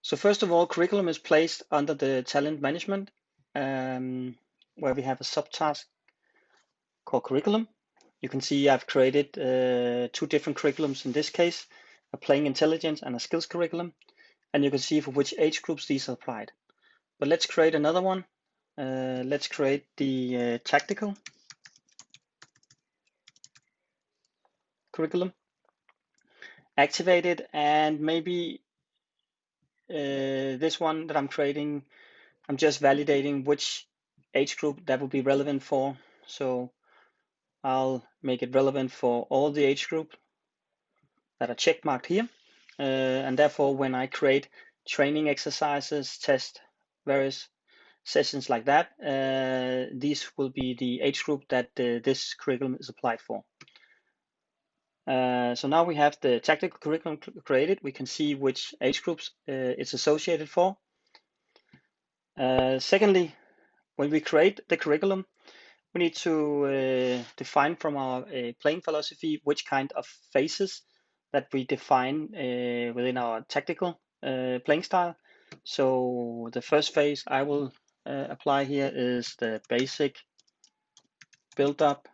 So first of all, curriculum is placed under the talent management, where we have a subtask called curriculum. You can see I've created two different curriculums in this case, a playing intelligence and a skills curriculum, and you can see for which age groups these are applied. But let's create another one. Let's create the tactical curriculum, activate it, and maybe this one that I'm creating, I'm just validating which age group that will be relevant for. So I'll make it relevant for all the age group that are check marked here. And therefore, when I create training exercises, test various sessions like that, these will be the age group that this curriculum is applied for. So now we have the tactical curriculum created. We can see which age groups it's associated for. Secondly, when we create the curriculum, we need to define from our playing philosophy which kind of phases that we define within our tactical playing style. So the first phase I will apply here is the basic build-up,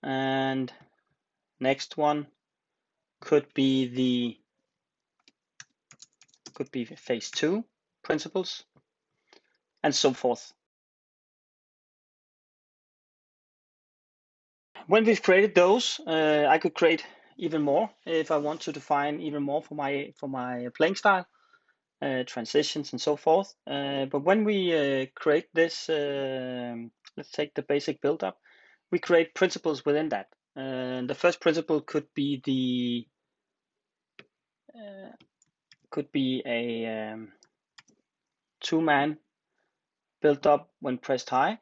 and next one could be phase 2 principles, and so forth. When we've created those, I could create even more if I want to define even more for my playing style, transitions and so forth. But when we create this, let's take the basic build-up. We create principles within that. The first principle could be a two-man build up when pressed high.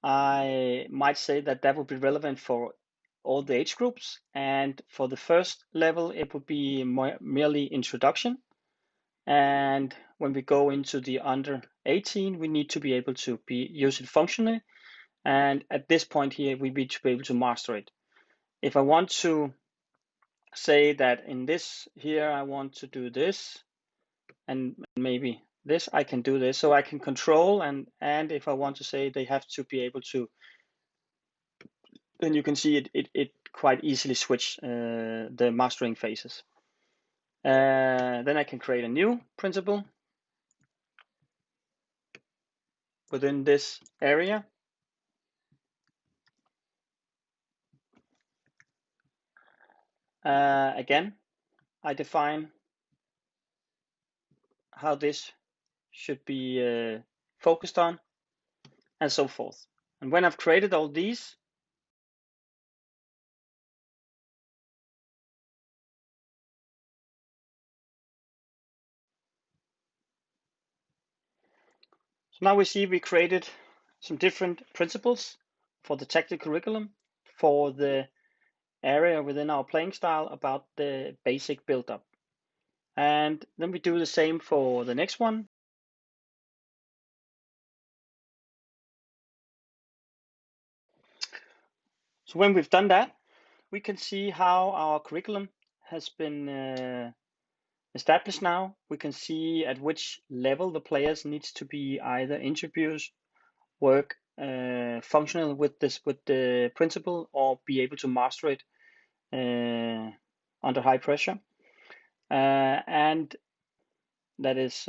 I might say that that would be relevant for all the age groups, and for the first level it would be merely introduction, and when we go into the under 18 we need to be able to use it functionally, and at this point here we need to be able to master it. If I want to say that in this here I want to do this and maybe this, I can do this, so I can control, and if I want to say they have to be able to, then you can see it quite easily switch the mastering phases. Then I can create a new principle within this area. Again, I define how this should be focused on, and so forth. And when I've created all these, so now we see we created some different principles for the tactical curriculum for the area within our playing style about the basic build-up. And then we do the same for the next one. So when we've done that, we can see how our curriculum has been established now. We can see at which level the players needs to be either introduced, work functional with the principle, or be able to master it under high pressure. And that is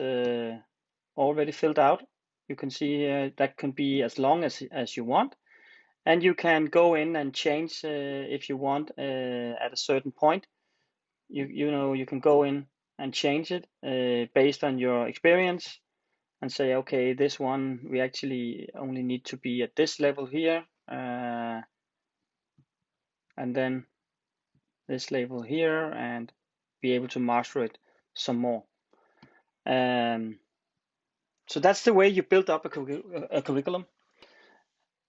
already filled out. You can see that can be as long as you want, and you can go in and change if you want at a certain point. You can go in and change it based on your experience, and say, okay, this one we actually only need to be at this level here, and then this level here, and be able to master it some more. So that's the way you build up a curriculum.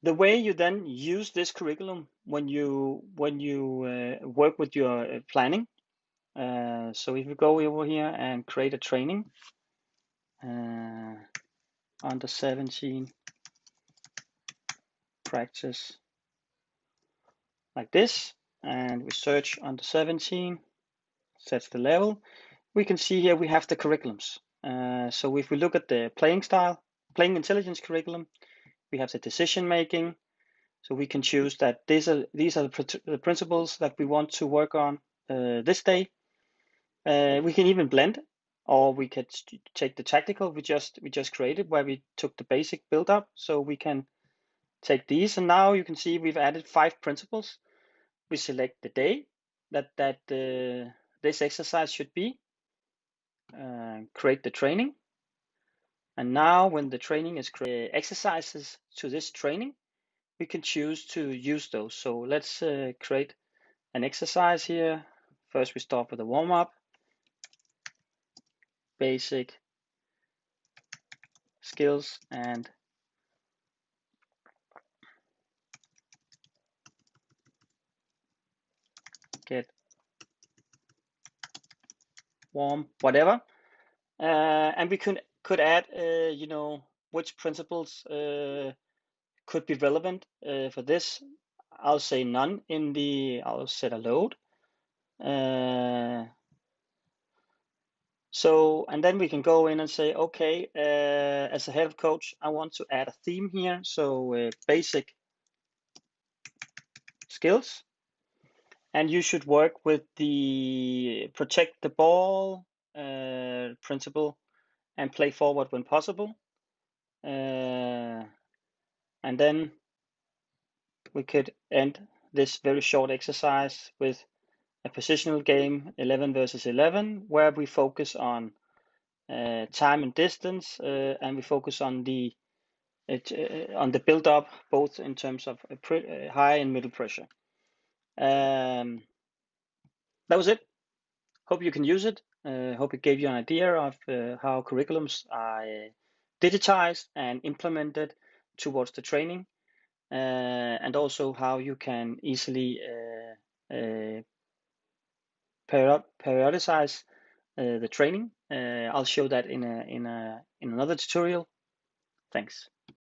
The way you then use this curriculum when you work with your planning. So if you go over here and create a training, under 17 practice like this, and we search under 17, sets the level. We can see here we have the curriculums. So if we look at the playing style, playing intelligence curriculum, we have the decision making. So we can choose that these are the principles that we want to work on this day. We can even blend, or we could take the tactical we just created, where we took the basic build up. So we can take these, and now you can see we've added 5 principles. We select the day that this exercise should be, create the training, and now when the training is created, exercises to this training, we can choose to use those. So let's create an exercise here. First we start with a warm-up, basic skills, and get warm, whatever. And we could add, which principles could be relevant for this. I'll say none I'll set a load. So, and then we can go in and say, okay, as a head coach, I want to add a theme here. So basic skills, and you should work with the protect the ball principle and play forward when possible. And then we could end this very short exercise with a positional game, 11 versus 11, where we focus on time and distance, and we focus on the build up, both in terms of high and middle pressure. That was it. Hope you can use it. Hope it gave you an idea of how curriculums are digitized and implemented towards the training, and also how you can easily periodicize the training. I'll show that in another tutorial. Thanks.